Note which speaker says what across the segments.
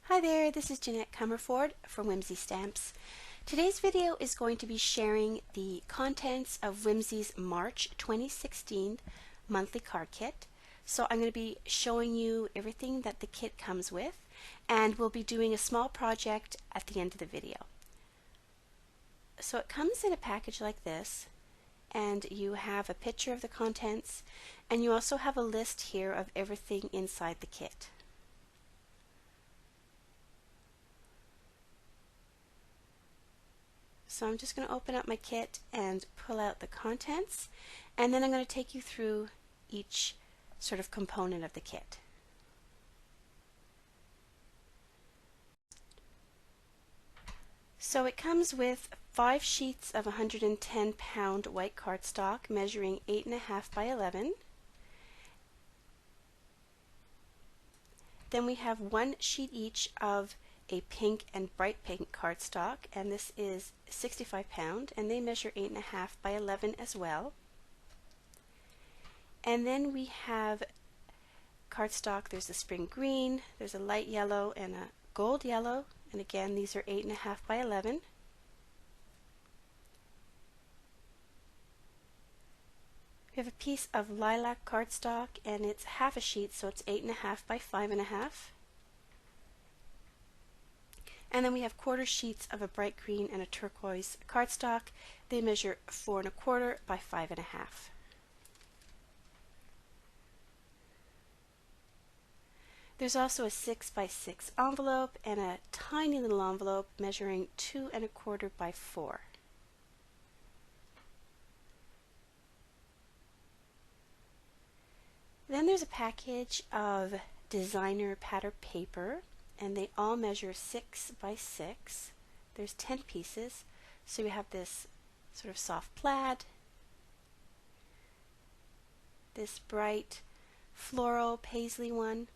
Speaker 1: Hi there, this is Jeanette Comerford from Whimsy Stamps. Today's video is going to be sharing the contents of Whimsy's March 2016 monthly card kit. So I'm going to be showing you everything that the kit comes with, and we'll be doing a small project at the end of the video. So it comes in a package like this, and you have a picture of the contents, and you also have a list here of everything inside the kit. So I'm just going to open up my kit and pull out the contents, and then I'm going to take you through each sort of component of the kit. So it comes with 5 sheets of 110-pound white cardstock measuring 8.5 by 11. Then we have 1 sheet each of a pink and bright pink cardstock, and this is 65 pound, and they measure 8.5 by 11 as well. And then we have cardstock. There's a spring green, there's a light yellow, and a gold yellow, and again these are 8.5 by 11. We have a piece of lilac cardstock, and it's half a sheet, so it's 8.5 by 5.5. And then we have quarter sheets of a bright green and a turquoise cardstock. They measure 4.25 by 5.5. There's also a 6 by 6 envelope and a tiny little envelope measuring 2.25 by 4. Then there's a package of designer pattern paper, and they all measure 6 by 6. There's 10 pieces, so you have this sort of soft plaid, this bright floral paisley one,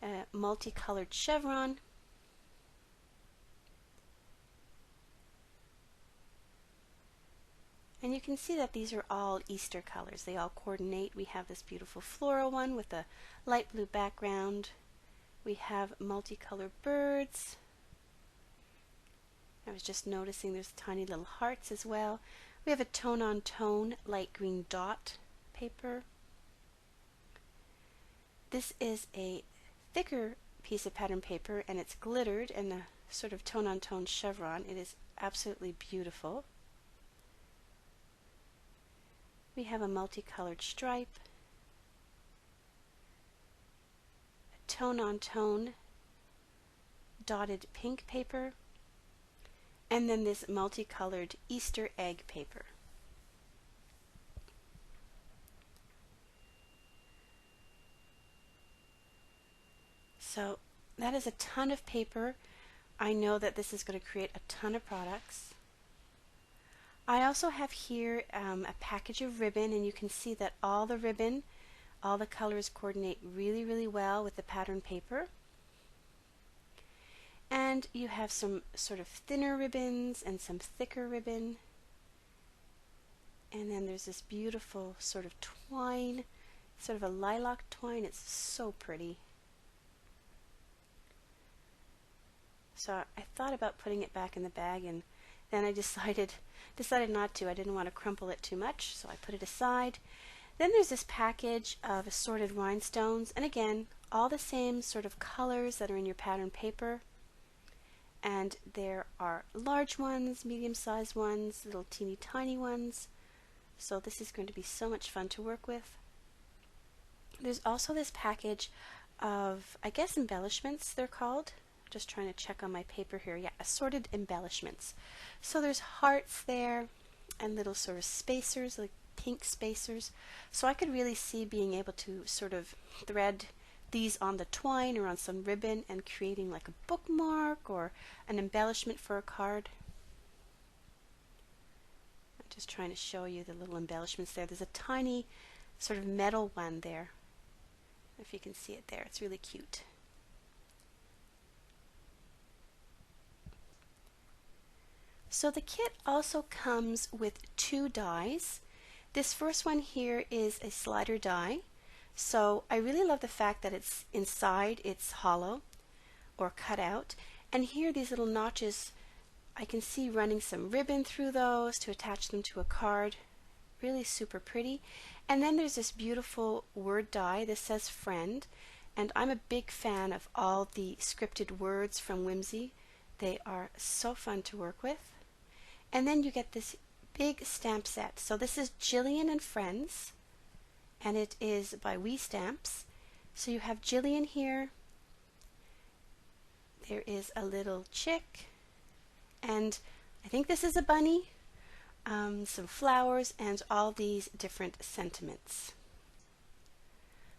Speaker 1: a multicolored chevron, and you can see that these are all Easter colors. They all coordinate. We have this beautiful floral one with a light blue background. We have multicolored birds. I was just noticing there's tiny little hearts as well. We have a tone-on-tone light green dot paper. This is a thicker piece of pattern paper, and it's glittered in a sort of tone-on-tone chevron. It is absolutely beautiful. We have a multicolored stripe, a tone-on-tone dotted pink paper, and then this multicolored Easter egg paper. So that is a ton of paper. I know that this is going to create a ton of products. I also have here a package of ribbon, and you can see that all the ribbon, all the colors coordinate really well with the pattern paper. And you have some sort of thinner ribbons and some thicker ribbon. And then there's this beautiful sort of twine, sort of a lilac twine. It's so pretty. So I thought about putting it back in the bag, and then I decided not to. I didn't want to crumple it too much, so I put it aside. Then there's this package of assorted rhinestones, and again, all the same sort of colors that are in your pattern paper. And there are large ones, medium-sized ones, little teeny tiny ones. So this is going to be so much fun to work with. There's also this package of, I guess, embellishments they're called. Just trying to check on my paper here. Yeah, assorted embellishments. So there's hearts there and little sort of spacers, like pink spacers. So I could really see being able to sort of thread these on the twine or on some ribbon and creating like a bookmark or an embellishment for a card. I'm just trying to show you the little embellishments there. There's a tiny sort of metal one there. If you can see it there, it's really cute. So the kit also comes with 2 dies. This first one here is a slider die. So I really love the fact that it's inside, it's hollow or cut out. And here these little notches, I can see running some ribbon through those to attach them to a card. Really super pretty. And then there's this beautiful word die. This says friend. And I'm a big fan of all the scripted words from Whimsy. They are so fun to work with. And then you get this big stamp set. So this is Jillian and Friends, and it is by We Stamps. So you have Jillian here. There is a little chick, and I think this is a bunny, some flowers, and all these different sentiments.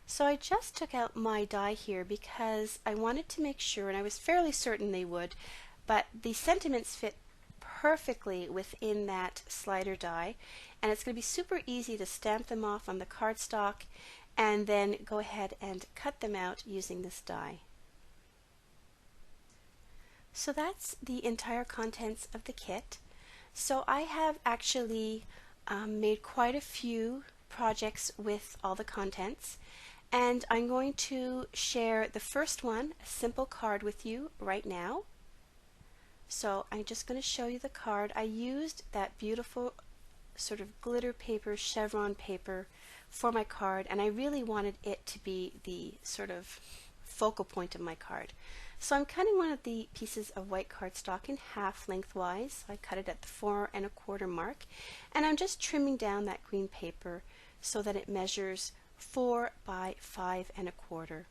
Speaker 1: So I just took out my die here because I wanted to make sure, and I was fairly certain they would, but the sentiments fit perfectly within that slider die, and it's going to be super easy to stamp them off on the cardstock and then go ahead and cut them out using this die. So that's the entire contents of the kit. So I have actually made quite a few projects with all the contents, and I'm going to share the first one, a simple card, with you right now. So I'm just going to show you the card. I used that beautiful sort of glitter paper, chevron paper for my card, and I really wanted it to be the sort of focal point of my card. So I'm cutting one of the pieces of white cardstock in half lengthwise. I cut it at the 4 1/4 mark, and I'm just trimming down that green paper so that it measures 4 by 5 1/4.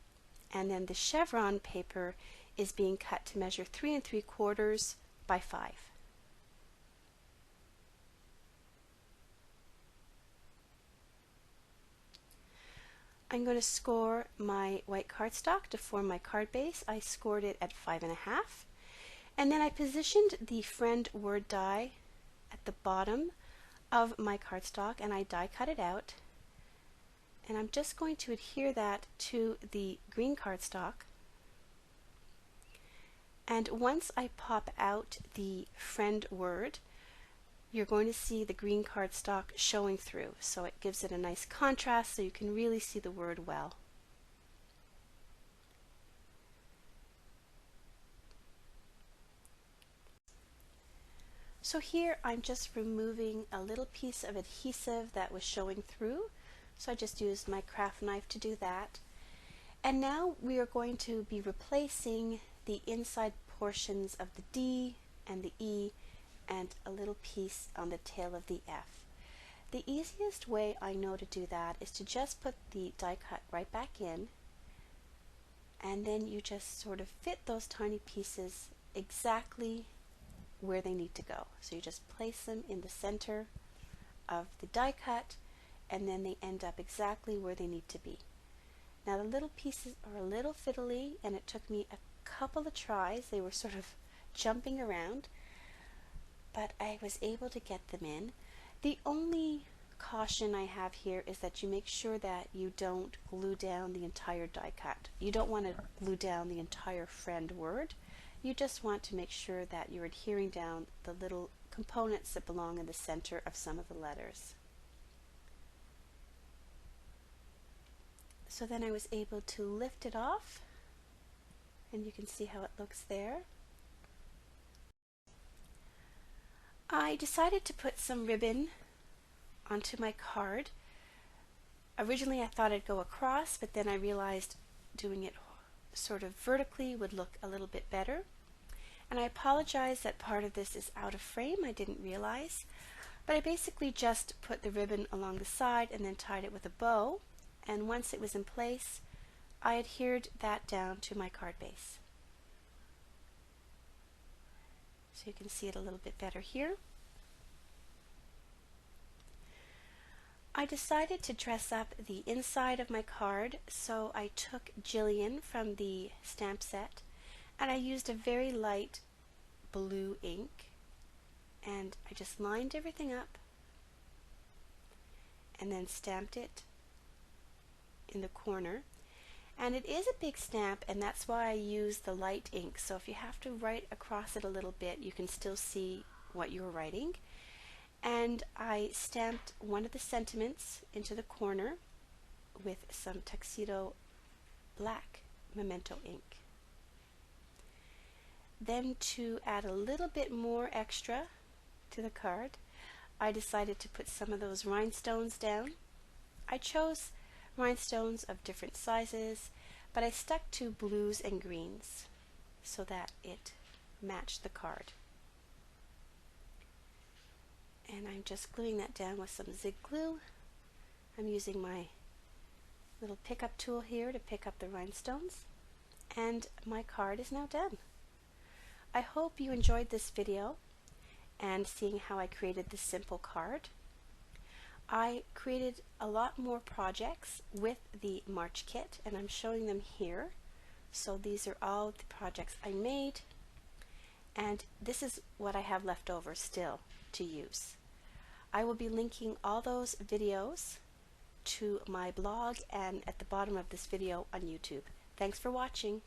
Speaker 1: And then the chevron paper is being cut to measure 3 3/4 by 5. I'm going to score my white cardstock to form my card base. I scored it at 5 1/2, and then I positioned the friend word die at the bottom of my cardstock, and I die cut it out, and I'm just going to adhere that to the green cardstock. And once I pop out the friend word, you're going to see the green cardstock showing through, so it gives it a nice contrast so you can really see the word well. So here I'm just removing a little piece of adhesive that was showing through, so I just used my craft knife to do that. And now we are going to be replacing the inside portions of the D and the E and a little piece on the tail of the F. The easiest way I know to do that is to just put the die cut right back in, and then you just sort of fit those tiny pieces exactly where they need to go. So you just place them in the center of the die cut, and then they end up exactly where they need to be. Now the little pieces are a little fiddly, and it took me a couple of tries. They were sort of jumping around, but I was able to get them in. The only caution I have here is that you make sure that you don't glue down the entire die cut. You don't want to glue down the entire friend word. You just want to make sure that you're adhering down the little components that belong in the center of some of the letters. So then I was able to lift it off, and you can see how it looks there. I decided to put some ribbon onto my card. Originally I thought I'd go across, but then I realized doing it sort of vertically would look a little bit better. And I apologize that part of this is out of frame. I didn't realize. But I basically just put the ribbon along the side and then tied it with a bow. And once it was in place, I adhered that down to my card base. So you can see it a little bit better here. I decided to dress up the inside of my card, so I took Jillian from the stamp set, and I used a very light blue ink, and I just lined everything up and then stamped it in the corner. And it is a big stamp, and that's why I use the light ink, so if you have to write across it a little bit, you can still see what you're writing. And I stamped one of the sentiments into the corner, with some tuxedo black memento ink. Then, to add a little bit more extra to the card, I decided to put some of those rhinestones down. I chose rhinestones of different sizes, but I stuck to blues and greens so that it matched the card. And I'm just gluing that down with some zig glue. I'm using my little pickup tool here to pick up the rhinestones, and my card is now done. I hope you enjoyed this video and seeing how I created this simple card. I created a lot more projects with the March kit, and I'm showing them here. So these are all the projects I made, and this is what I have left over still to use. I will be linking all those videos to my blog and at the bottom of this video on YouTube. Thanks for watching.